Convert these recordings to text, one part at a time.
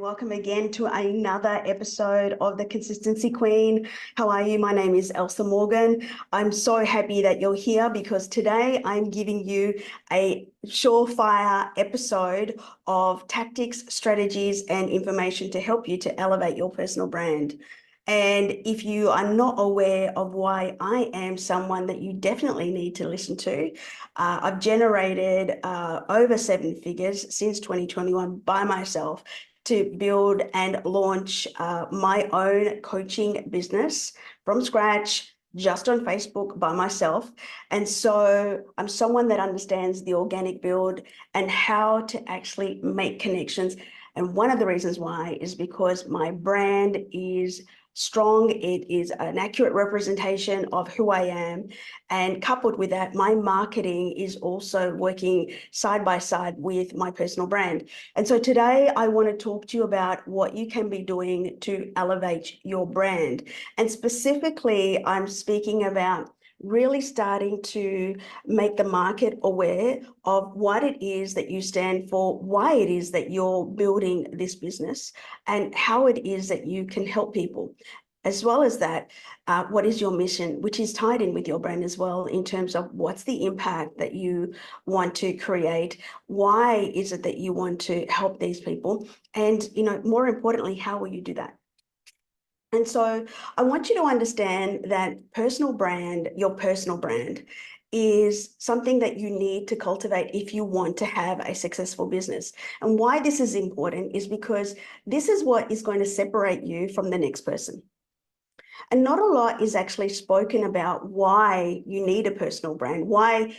welcome again to another episode of The Consistency Queen. How are you? My name is Elsa Morgan. I'm so happy that you're here because today I'm giving you a surefire episode of tactics, strategies, and information to help you to elevate your personal brand. And if you are not aware of why I am someone that you definitely need to listen to, I've generated over 7 figures since 2021 by myself to build and launch my own coaching business from scratch, just on Facebook by myself. And so I'm someone that understands the organic build and how to actually make connections. And one of the reasons why is because my brand is strong. It is an accurate representation of who I am. And coupled with that, my marketing is also working side by side with my personal brand. And so today I want to talk to you about what you can be doing to elevate your brand. And specifically, I'm speaking about really starting to make the market aware of what it is that you stand for, why it is that you're building this business, and how it is that you can help people. As well as that, what is your mission, which is tied in with your brand as well, in terms of what's the impact that you want to create, why is it that you want to help these people, and more importantly, how will you do that? And so I want you to understand that your personal brand, is something that you need to cultivate if you want to have a successful business. And why this is important is because this is what is going to separate you from the next person. And not a lot is actually spoken about why you need a personal brand, why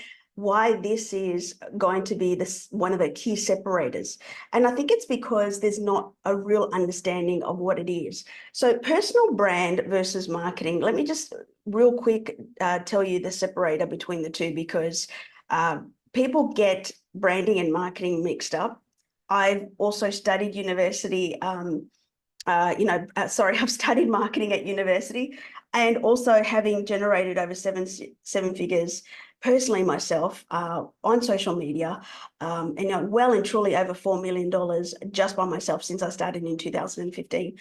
this is going to be one of the key separators. And I think it's because there's not a real understanding of what it is. So personal brand versus marketing, let me just real quick tell you the separator between the two, because people get branding and marketing mixed up. I've also studied university I've studied marketing at university, and also having generated over seven figures personally myself on social media, and well and truly over $4 million just by myself since I started in 2015.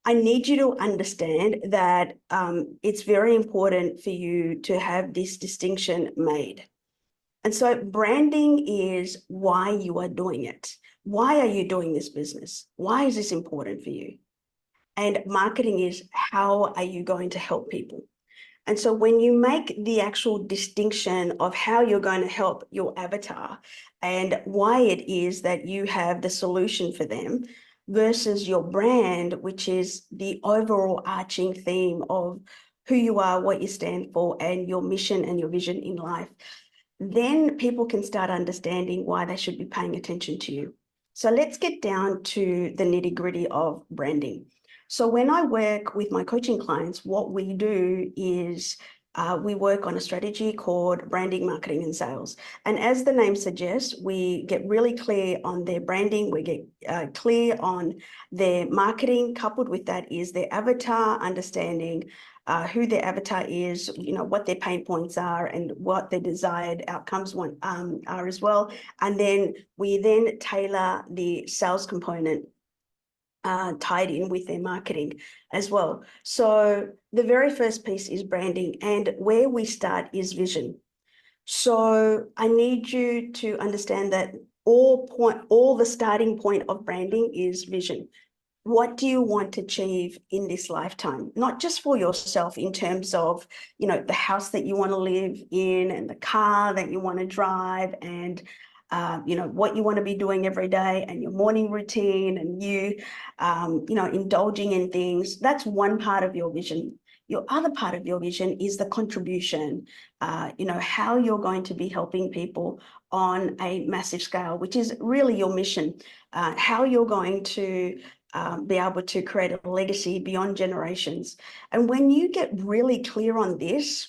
I need you to understand that it's very important for you to have this distinction made. And so branding is why you are doing it. Why are you doing this business? Why is this important for you? And marketing is how are you going to help people? And so when you make the actual distinction of how you're going to help your avatar and why it is that you have the solution for them versus your brand, which is the overall arching theme of who you are, what you stand for, and your mission and your vision in life, then people can start understanding why they should be paying attention to you. So let's get down to the nitty-gritty of branding. So when I work with my coaching clients, what we do is we work on a strategy called branding, marketing, and sales. And as the name suggests, we get really clear on their branding, we get clear on their marketing. Coupled with that is their avatar, understanding who their avatar is, what their pain points are, and what their desired outcomes are as well. And then we then tailor the sales component tied in with their marketing as well. So the very first piece is branding, and where we start is vision. So I need you to understand that all the starting point of branding is vision. What do you want to achieve in this lifetime? Not just for yourself in terms of, the house that you want to live in and the car that you want to drive and what you want to be doing every day and your morning routine and indulging in things. That's one part of your vision. Your other part of your vision is the contribution, how you're going to be helping people on a massive scale, which is really your mission, how you're going to be able to create a legacy beyond generations. And when you get really clear on this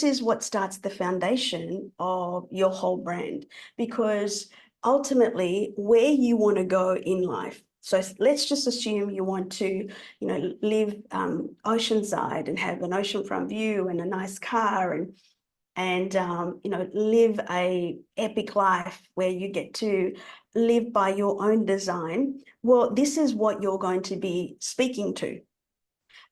is what starts the foundation of your whole brand, because ultimately where you want to go in life. So let's just assume you want to, live oceanside and have an oceanfront view and a nice car and live a epic life where you get to live by your own design, well, this is what you're going to be speaking to.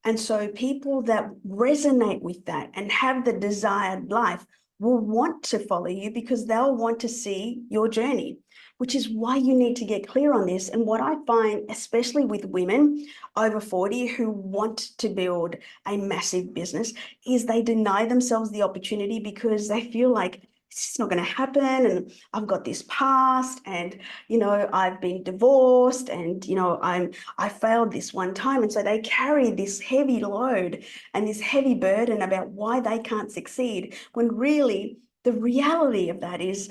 And so people that resonate with that and have the desired life will want to follow you because they'll want to see your journey, which is why you need to get clear on this. And what I find, especially with women over 40 who want to build a massive business, is they deny themselves the opportunity because they feel like it's not going to happen. And I've got this past and, I've been divorced and, I failed this one time. And so they carry this heavy load and this heavy burden about why they can't succeed, when really the reality of that is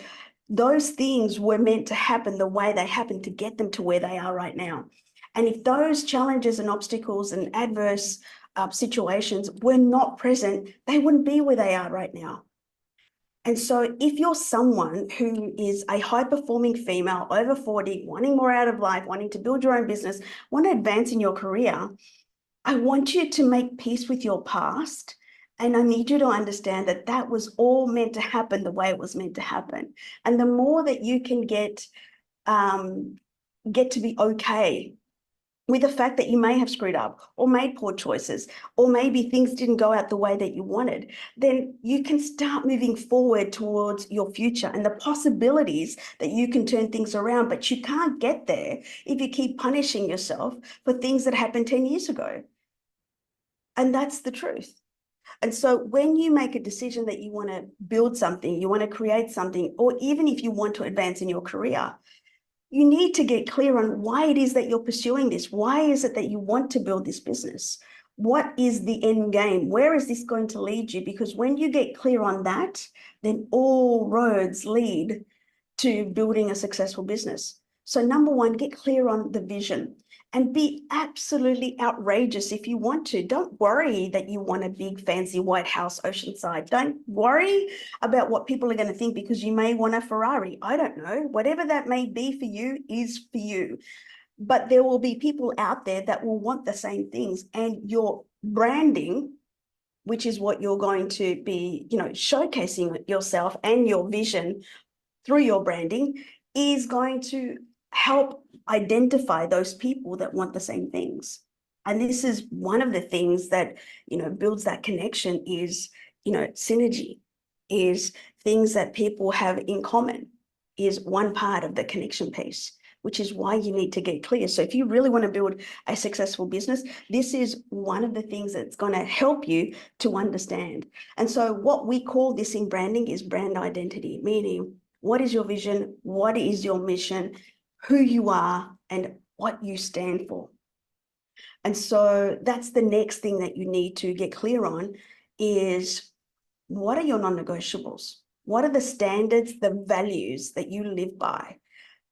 those things were meant to happen the way they happened to get them to where they are right now. And if those challenges and obstacles and adverse situations were not present, they wouldn't be where they are right now. And so if you're someone who is a high-performing female over 40, wanting more out of life, wanting to build your own business, want to advance in your career, I want you to make peace with your past. And I need you to understand that that was all meant to happen the way it was meant to happen. And the more that you can get to be okay with the fact that you may have screwed up or made poor choices, or maybe things didn't go out the way that you wanted, then you can start moving forward towards your future and the possibilities that you can turn things around. But you can't get there if you keep punishing yourself for things that happened 10 years ago. And that's the truth. And so when you make a decision that you want to build something, you want to create something, or even if you want to advance in your career, you need to get clear on why it is that you're pursuing this. Why is it that you want to build this business? What is the end game? Where is this going to lead you? Because when you get clear on that, then all roads lead to building a successful business. So number one, get clear on the vision and be absolutely outrageous if you want to. Don't worry that you want a big, fancy white house oceanside. Don't worry about what people are going to think because you may want a Ferrari. I don't know. Whatever that may be for you is for you. But there will be people out there that will want the same things. And your branding, which is what you're going to be, showcasing yourself and your vision through your branding, is going to help identify those people that want the same things. And this is one of the things that, builds that connection is, synergy, is things that people have in common, is one part of the connection piece, which is why you need to get clear. So if you really want to build a successful business, this is one of the things that's going to help you to understand. And so what we call this in branding is brand identity, meaning what is your vision? What is your mission? Who you are and what you stand for. And so that's the next thing that you need to get clear on is what are your non-negotiables? What are the standards, the values that you live by?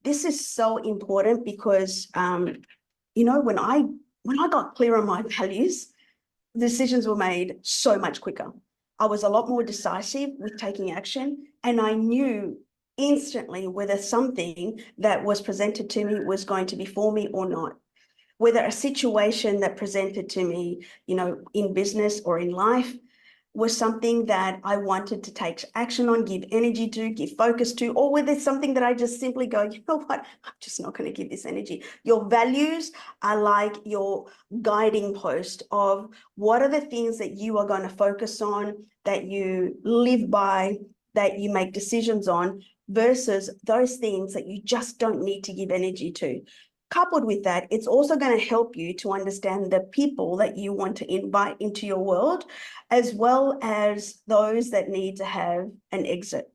This is so important because, when I got clear on my values, decisions were made so much quicker. I was a lot more decisive with taking action, and I knew instantly whether something that was presented to me was going to be for me or not. Whether a situation that presented to me, in business or in life was something that I wanted to take action on, give energy to, give focus to, or whether it's something that I just simply go, you know what, I'm just not going to give this energy. Your values are like your guiding post of what are the things that you are going to focus on, that you live by, that you make decisions on, versus those things that you just don't need to give energy to. Coupled with that, it's also going to help you to understand the people that you want to invite into your world, as well as those that need to have an exit.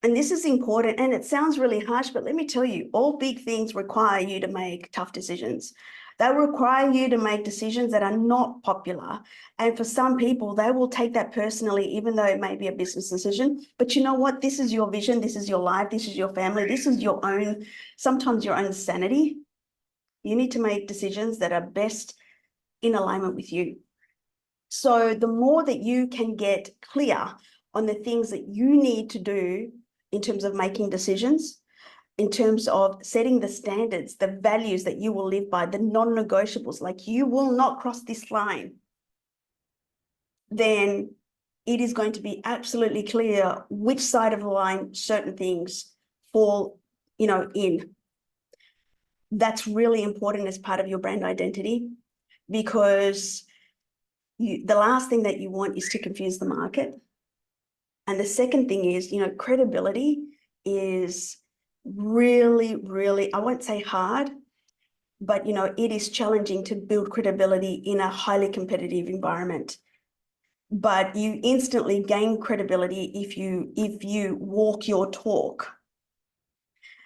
And this is important, and it sounds really harsh, but let me tell you, all big things require you to make tough decisions. They require you to make decisions that are not popular. And for some people, they will take that personally, even though it may be a business decision. But you know what? This is your vision. This is your life. This is your family. This is your own, sometimes your own sanity. You need to make decisions that are best in alignment with you. So the more that you can get clear on the things that you need to do in terms of making decisions, in terms of setting the standards, the values that you will live by, the non-negotiables, like you will not cross this line, then it is going to be absolutely clear which side of the line certain things fall in. That's really important as part of your brand identity, because the last thing that you want is to confuse the market. And the second thing is, credibility is really, really, I won't say hard, but, it is challenging to build credibility in a highly competitive environment. But you instantly gain credibility if you walk your talk.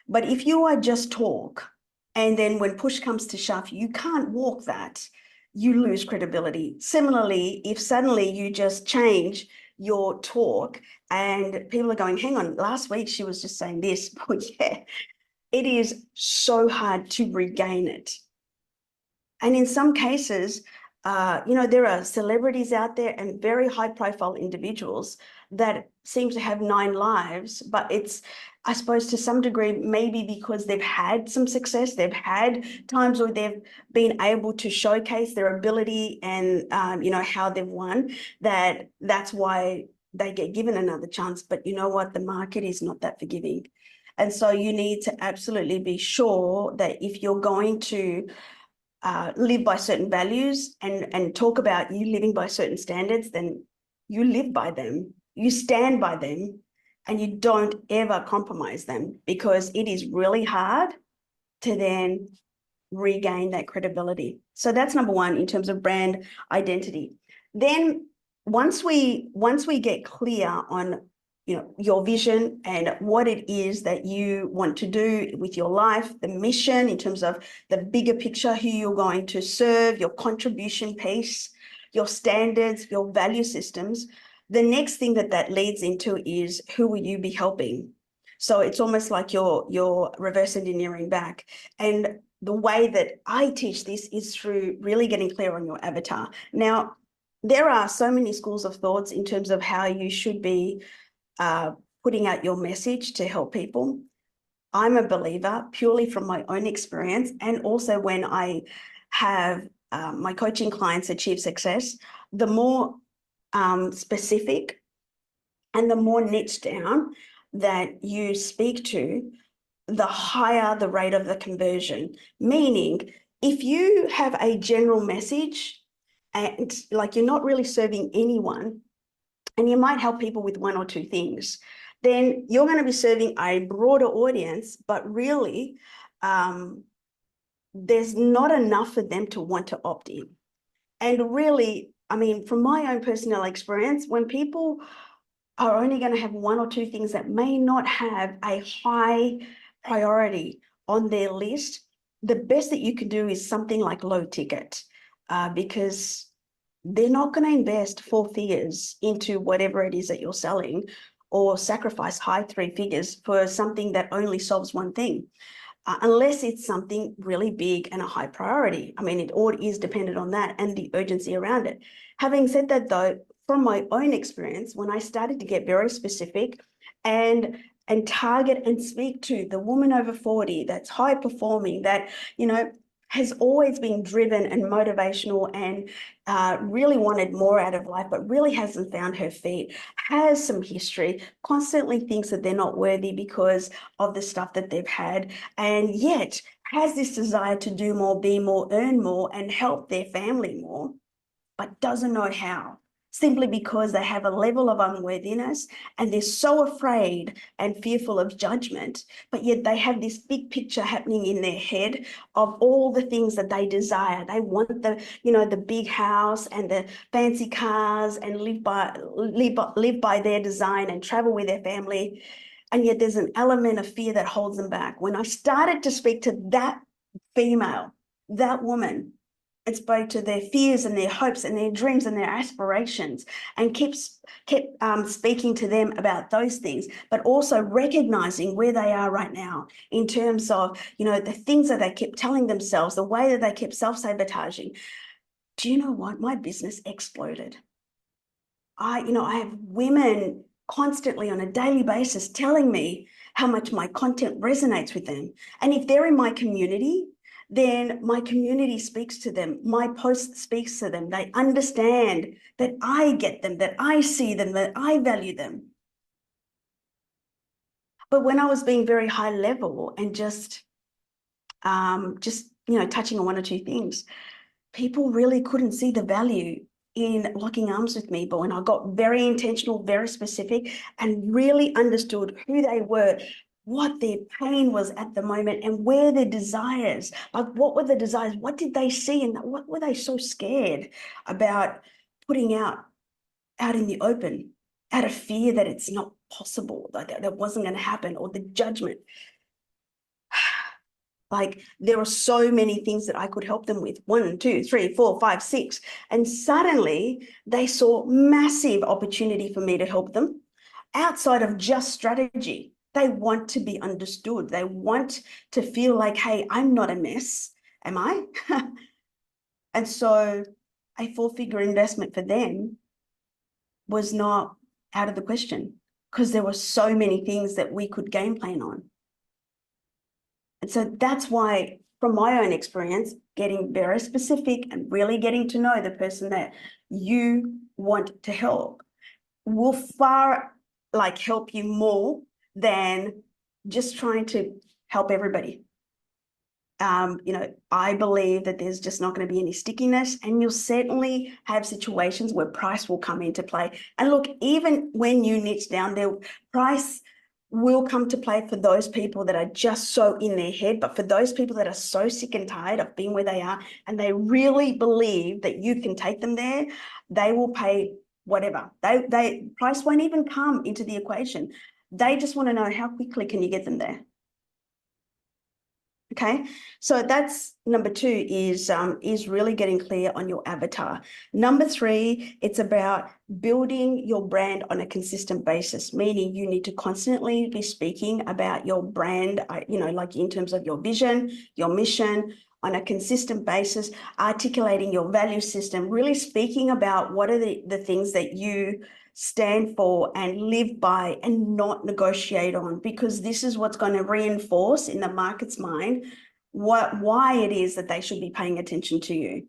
But if you are just talk, and then when push comes to shove, you can't walk that, you lose credibility. Similarly, if suddenly you just change your talk and people are going, hang on, last week she was just saying this. Well, yeah, it is so hard to regain it. And in some cases, there are celebrities out there and very high profile individuals that seem to have 9 lives, but it's, I suppose, to some degree, maybe because they've had some success, they've had times where they've been able to showcase their ability and, how they've won, that's why they get given another chance. But you know what? The market is not that forgiving. And so you need to absolutely be sure that if you're going to live by certain values and talk about you living by certain standards, then you live by them, you stand by them, and you don't ever compromise them, because it is really hard to then regain that credibility. So that's number one in terms of brand identity. Then once we get clear on your vision and what it is that you want to do with your life, the mission in terms of the bigger picture, who you're going to serve, your contribution piece, your standards, your value systems, the next thing that leads into is who will you be helping? So it's almost like you're reverse engineering back. And the way that I teach this is through really getting clear on your avatar. Now, there are so many schools of thoughts in terms of how you should be putting out your message to help people. I'm a believer, purely from my own experience, and also when I have my coaching clients achieve success, the more specific and the more niche down that you speak to, the higher the rate of the conversion. Meaning, if you have a general message and like you're not really serving anyone, and you might help people with 1 or 2 things, then you're going to be serving a broader audience, but really there's not enough for them to want to opt in. And really, I mean, from my own personal experience, when people are only going to have 1 or 2 things that may not have a high priority on their list, the best that you can do is something like low ticket, because they're not going to invest 4 figures into whatever it is that you're selling, or sacrifice high 3 figures for something that only solves one thing, unless it's something really big and a high priority. I mean, it all is dependent on that and the urgency around it. Having said that, though, from my own experience, when I started to get very specific and target and speak to the woman over 40 that's high performing, that has always been driven and motivational and really wanted more out of life, but really hasn't found her feet, has some history, constantly thinks that they're not worthy because of the stuff that they've had, and yet has this desire to do more, be more, earn more, and help their family more, but doesn't know how, simply because they have a level of unworthiness and they're so afraid and fearful of judgment, but yet they have this big picture happening in their head of all the things that they desire. They want the big house and the fancy cars and live by their design and travel with their family. And yet there's an element of fear that holds them back. When I started to speak to that female, that woman, and spoke to their fears and their hopes and their dreams and their aspirations, and kept speaking to them about those things, but also recognizing where they are right now in terms of, the things that they kept telling themselves, the way that they kept self-sabotaging. Do you know what? My business exploded. I have women constantly on a daily basis telling me how much my content resonates with them. And if they're in my community, then my community speaks to them. My post speaks to them. They understand that I get them, that I see them, that I value them. But when I was being very high level and just touching on one or two things, people really couldn't see the value in locking arms with me. But when I got very intentional, very specific, and really understood who they were, what their pain was at the moment, and where their desires, like what were the desires, what did they see, and what were they so scared about putting out in the open, out of fear that it's not possible, that wasn't going to happen, or the judgment. Like there are so many things that I could help them with, 1, 2, 3, 4, 5, 6. And suddenly they saw massive opportunity for me to help them outside of just strategy. They want to be understood. They want to feel like, hey, I'm not a mess, am I? And so a 4-figure investment for them was not out of the question because there were so many things that we could game plan on. And so that's why, from my own experience, getting very specific and really getting to know the person that you want to help will far help you more than just trying to help everybody. I believe that there's just not going to be any stickiness, and you'll certainly have situations where price will come into play. And look, even when you niche down there, price will come to play for those people that are just so in their head. But for those people that are so sick and tired of being where they are, and they really believe that you can take them there, they will pay whatever. Price won't even come into the equation. They just want to know, how quickly can you get them there? Okay, so that's number 2, is really getting clear on your avatar. Number 3, it's about building your brand on a consistent basis, meaning you need to constantly be speaking about your brand, like in terms of your vision, your mission, on a consistent basis, articulating your value system, really speaking about what are the things that you stand for and live by and not negotiate on, because this is what's going to reinforce in the market's mind why it is that they should be paying attention to you.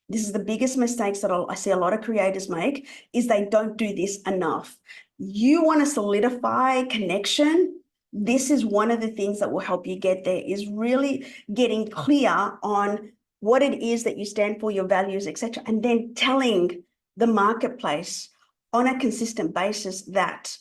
This is the biggest mistakes that I see a lot of creators make, is they don't do this enough. You want to solidify connection. This is one of the things that will help you get there, is really getting clear on what it is that you stand for, your values, etc., and then telling the marketplace on a consistent basis that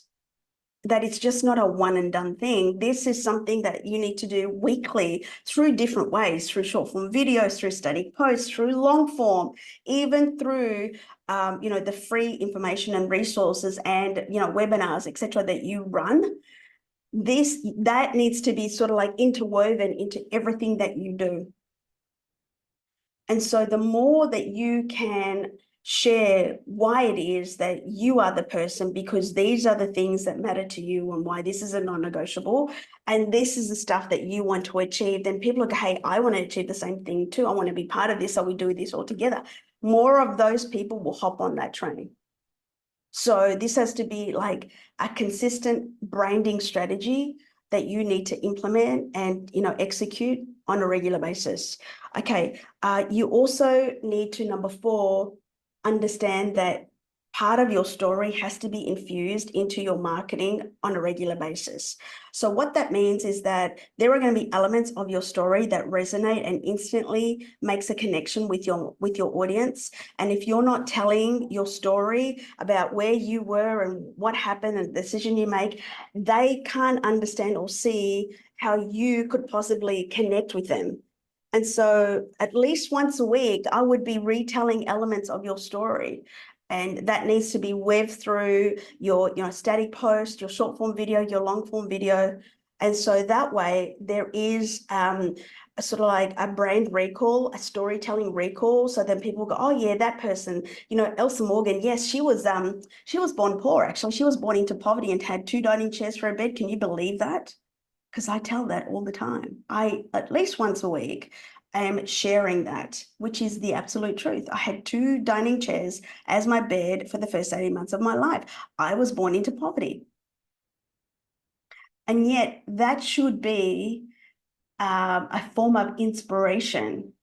it's just not a one and done thing. This is something that you need to do weekly through different ways, through short form videos, through static posts, through long form, even through the free information and resources and webinars, etc., that you run. That needs to be sort of like interwoven into everything that you do. And so the more that you can share why it is that you are the person, because these are the things that matter to you and why this is a non-negotiable, and this is the stuff that you want to achieve, then people are like, hey, I want to achieve the same thing too. I want to be part of this. So we do this all together. More of those people will hop on that train. So this has to be like a consistent branding strategy that you need to implement and execute on a regular basis. Okay, you also need to, number 4, understand that part of your story has to be infused into your marketing on a regular basis. So what that means is that there are going to be elements of your story that resonate and instantly makes a connection with your audience. And if you're not telling your story about where you were and what happened and the decision you make, they can't understand or see how you could possibly connect with them. And so at least once a week, I would be retelling elements of your story. And that needs to be weaved through your static post, your short form video, your long form video. And so that way there is a sort of like a brand recall, a storytelling recall. So then people go, oh yeah, that person, Elsa Morgan, yes, she was born poor, actually. She was born into poverty and had 2 dining chairs for a bed. Can you believe that? Because I tell that all the time. At least once a week, am sharing that, which is the absolute truth. I had 2 dining chairs as my bed for the first 18 months of my life. I was born into poverty. And yet that should be a form of inspiration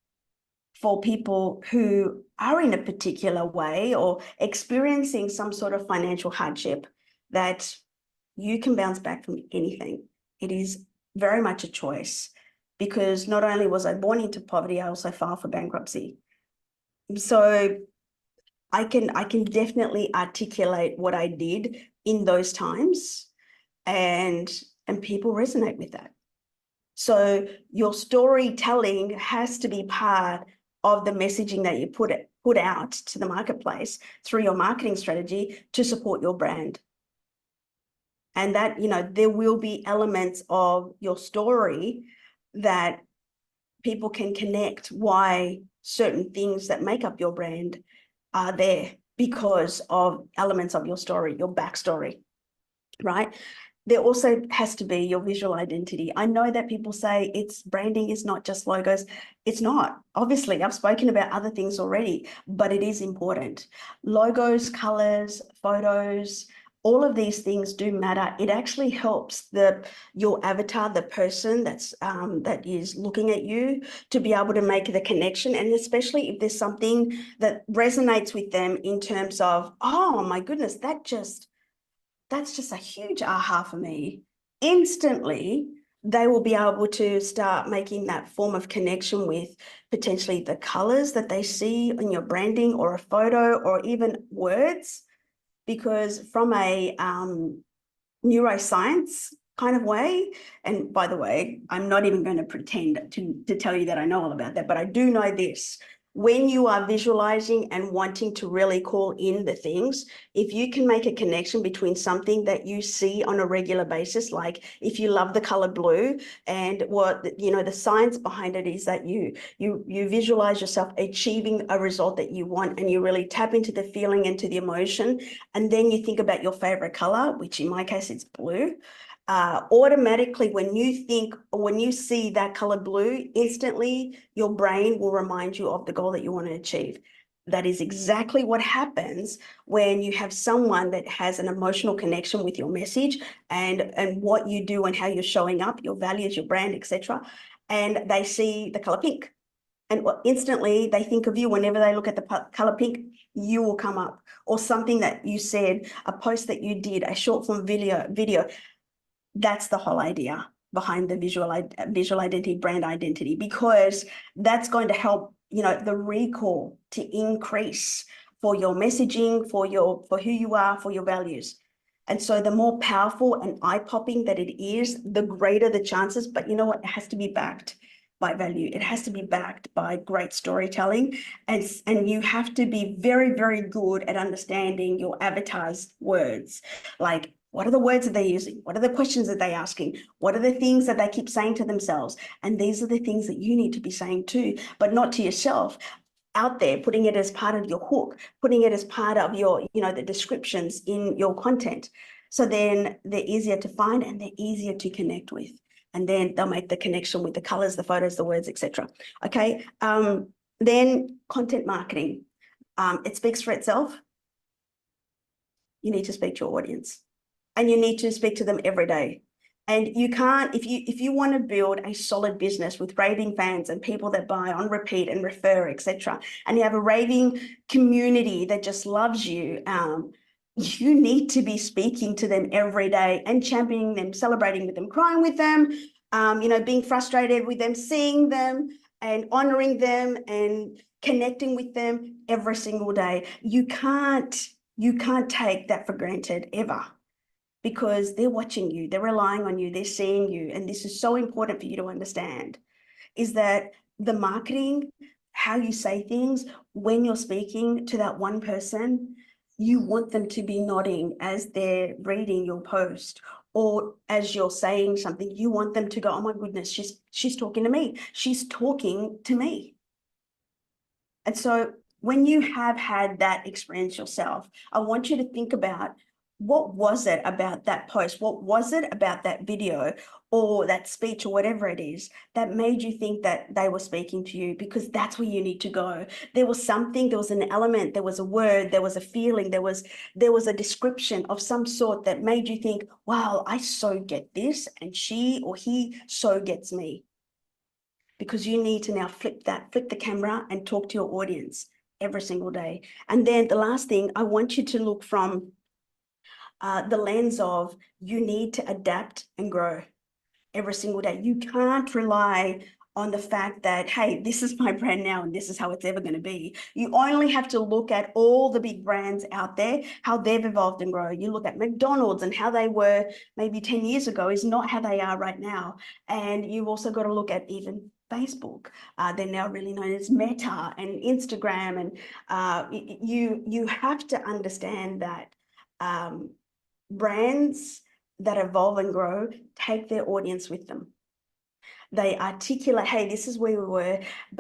for people who are in a particular way or experiencing some sort of financial hardship, that you can bounce back from anything. It is very much a choice, because not only was I born into poverty, I also filed for bankruptcy. So I can definitely articulate what I did in those times, and people resonate with that. So your storytelling has to be part of the messaging that you put out to the marketplace through your marketing strategy to support your brand. And that, there will be elements of your story that people can connect why certain things that make up your brand are there because of elements of your story, your backstory, right? There also has to be your visual identity. I know that people say it's branding is not just logos. It's not. Obviously, I've spoken about other things already, but it is important. Logos, colors, photos, all of these things do matter. It actually helps your avatar, the person that is looking at you, to be able to make the connection. And especially if there's something that resonates with them in terms of, oh my goodness, that's just a huge aha for me. Instantly, they will be able to start making that form of connection with potentially the colors that they see in your branding or a photo or even words. Because from a neuroscience kind of way, and by the way, I'm not even going to pretend to tell you that I know all about that, but I do know this. When you are visualizing and wanting to really call in the things, if you can make a connection between something that you see on a regular basis, like if you love the color blue, and what the science behind it is that you visualize yourself achieving a result that you want, and you really tap into the feeling and to the emotion, and then you think about your favorite color, which in my case it's blue. Automatically, when you see that color blue, instantly your brain will remind you of the goal that you want to achieve. That is exactly what happens when you have someone that has an emotional connection with your message and what you do and how you're showing up, your values, your brand, etc. And they see the color pink. And instantly they think of you. Whenever they look at the color pink, you will come up. Or something that you said, a post that you did, a short form video. That's the whole idea behind the visual identity, brand identity, because that's going to help, the recall to increase for your messaging, for who you are, for your values. And so the more powerful and eye-popping that it is, the greater the chances. But you know what? It has to be backed by value. It has to be backed by great storytelling. And you have to be very, very good at understanding your avatar's words. Like, what are the words that they're using? What are the questions that they're asking? What are the things that they keep saying to themselves? And these are the things that you need to be saying too, but not to yourself. Out there, putting it as part of your hook, putting it as part of your, the descriptions in your content. So then they're easier to find and they're easier to connect with. And then they'll make the connection with the colors, the photos, the words, etc. Okay. Then content marketing. It speaks for itself. You need to speak to your audience. And you need to speak to them every day. And you can't, if you want to build a solid business with raving fans and people that buy on repeat and refer, etc., and you have a raving community that just loves you, you need to be speaking to them every day and championing them, celebrating with them, crying with them, being frustrated with them, seeing them and honoring them and connecting with them every single day. You can't take that for granted ever, because they're watching you, they're relying on you, they're seeing you. And this is so important for you to understand, is that the marketing, how you say things when you're speaking to that one person, you want them to be nodding as they're reading your post, or as you're saying something, you want them to go, oh my goodness, she's talking to me. She's talking to me. And so when you have had that experience yourself, I want you to think about, what was it about that post? What was it about that video or that speech or whatever it is that made you think that they were speaking to you? Because that's where you need to go. There was something, there was an element, there was a word, there was a feeling, there was a description of some sort that made you think, wow, I so get this, and she or he so gets me. Because you need to now flip the camera and talk to your audience every single day. And then the last thing, I want you to look from the lens of, you need to adapt and grow. every single day. You can't rely on the fact that, hey, this is my brand now and this is how it's ever going to be. You only have to look at all the big brands out there, how they've evolved and grown. You look at McDonald's and how they were maybe 10 years ago is not how they are right now. And you've also got to look at even Facebook. They're now really known as Meta and Instagram. And you have to understand that brands that evolve and grow take their audience with them. They articulate, hey, this is where we were,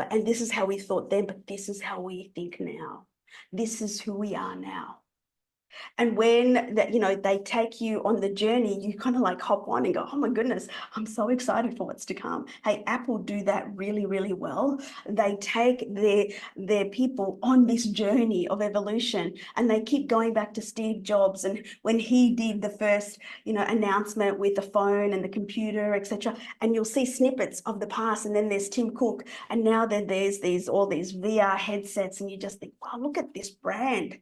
and this is how we thought then, but this is how we think now. This is who we are now. And when that, they take you on the journey, you kind of like hop on and go, oh my goodness, I'm so excited for what's to come. Hey, Apple do that really, really well. They take their people on this journey of evolution, and they keep going back to Steve Jobs. And when he did the first, announcement with the phone and the computer, etc., and you'll see snippets of the past. And then there's Tim Cook, and now there's all these VR headsets, and you just think, wow, look at this brand.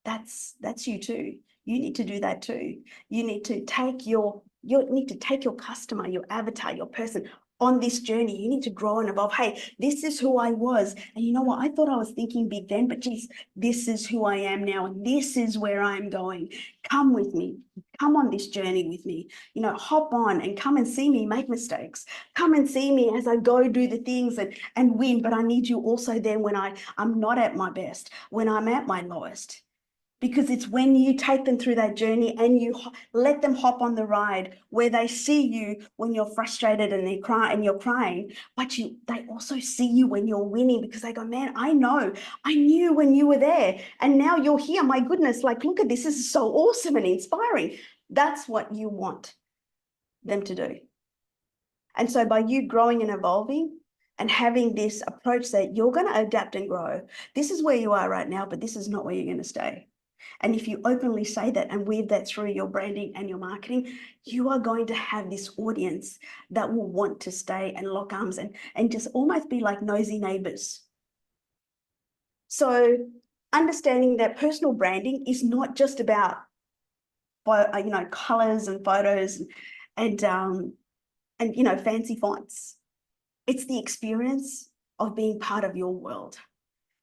That's you too. You need to do that too. You need to take your customer, your avatar, your person on this journey. You need to grow and evolve. Hey, this is who I was. And you know what? I thought I was thinking big then, but geez, this is who I am now. And this is where I'm going. Come with me. Come on this journey with me. Hop on and come and see me make mistakes. Come and see me as I go do the things and win. But I need you also then when I'm not at my best, when I'm at my lowest. Because it's when you take them through that journey and you let them hop on the ride where they see you when you're frustrated and you're crying, but they also see you when you're winning, because they go, man, I knew when you were there and now you're here. My goodness, like, look at this. This is so awesome and inspiring. That's what you want them to do. And so by you growing and evolving and having this approach that you're going to adapt and grow, this is where you are right now, but this is not where you're going to stay. And if you openly say that and weave that through your branding and your marketing, you are going to have this audience that will want to stay and lock arms and just almost be like nosy neighbors. So understanding that personal branding is not just about colors and photos and fancy fonts. It's the experience of being part of your world.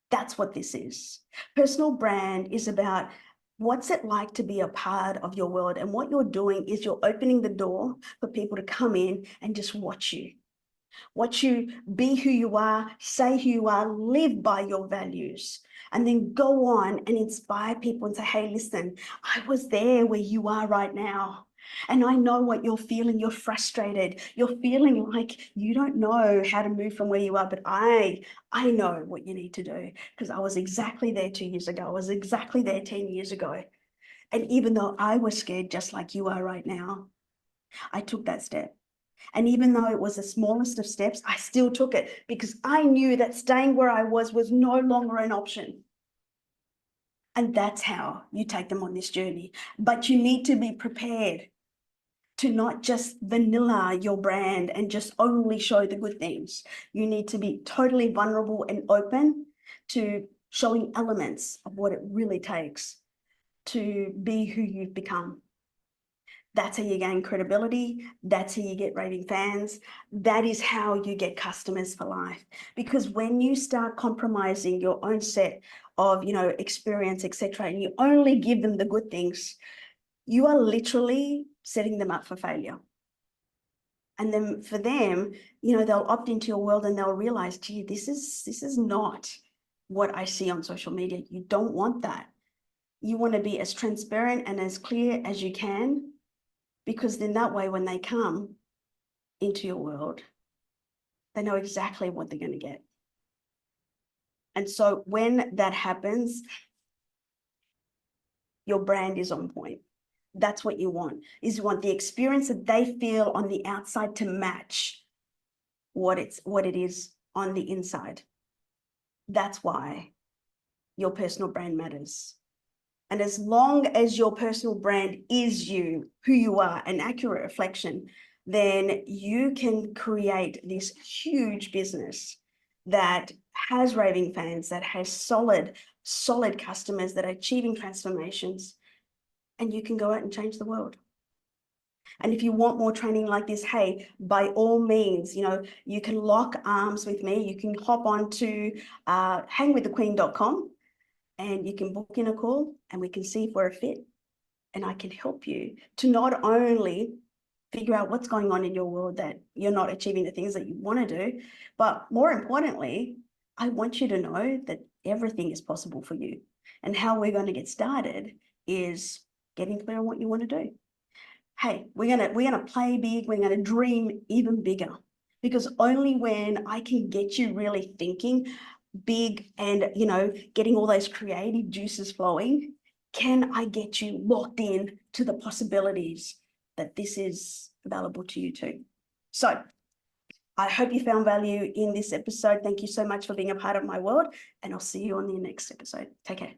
That's what this is. Personal brand is about what's it like to be a part of your world. And what you're doing is you're opening the door for people to come in and just watch you be who you are, say who you are, live by your values, and then go on and inspire people and say, hey, listen, I was there where you are right now. And I know what you're feeling. You're frustrated. You're feeling like you don't know how to move from where you are. But I know what you need to do, because I was exactly there 2 years ago. I was exactly there 10 years ago. And even though I was scared, just like you are right now, I took that step. And even though it was the smallest of steps, I still took it, because I knew that staying where I was no longer an option. And that's how you take them on this journey. But you need to be prepared to not just vanilla your brand and just only show the good things. You need to be totally vulnerable and open to showing elements of what it really takes to be who you've become. That's how you gain credibility. That's how you get raving fans. That is how you get customers for life. Because when you start compromising your own set of, experience, etc., and you only give them the good things, you are literally setting them up for failure. And then for them, they'll opt into your world and they'll realize, gee, this is not what I see on social media. You don't want that. You want to be as transparent and as clear as you can, because then that way, when they come into your world, they know exactly what they're going to get. And so when that happens, your brand is on point. That's what you want, is you want the experience that they feel on the outside to match what it is on the inside. That's why your personal brand matters. And as long as your personal brand is you, who you are, an accurate reflection, then you can create this huge business that has raving fans, that has solid customers, that are achieving transformations, and you can go out and change the world. And if you want more training like this, hey, by all means, you can lock arms with me. You can hop on to hangwiththequeen.com and you can book in a call and we can see if we're a fit. And I can help you to not only figure out what's going on in your world that you're not achieving the things that you want to do, but more importantly, I want you to know that everything is possible for you. And how we're going to get started is getting clear on what you want to do. Hey, we're gonna play big, we're gonna dream even bigger, because only when I can get you really thinking big and getting all those creative juices flowing, can I get you locked in to the possibilities that this is available to you too. So I hope you found value in this episode. Thank you so much for being a part of my world, and I'll see you on the next episode. Take care.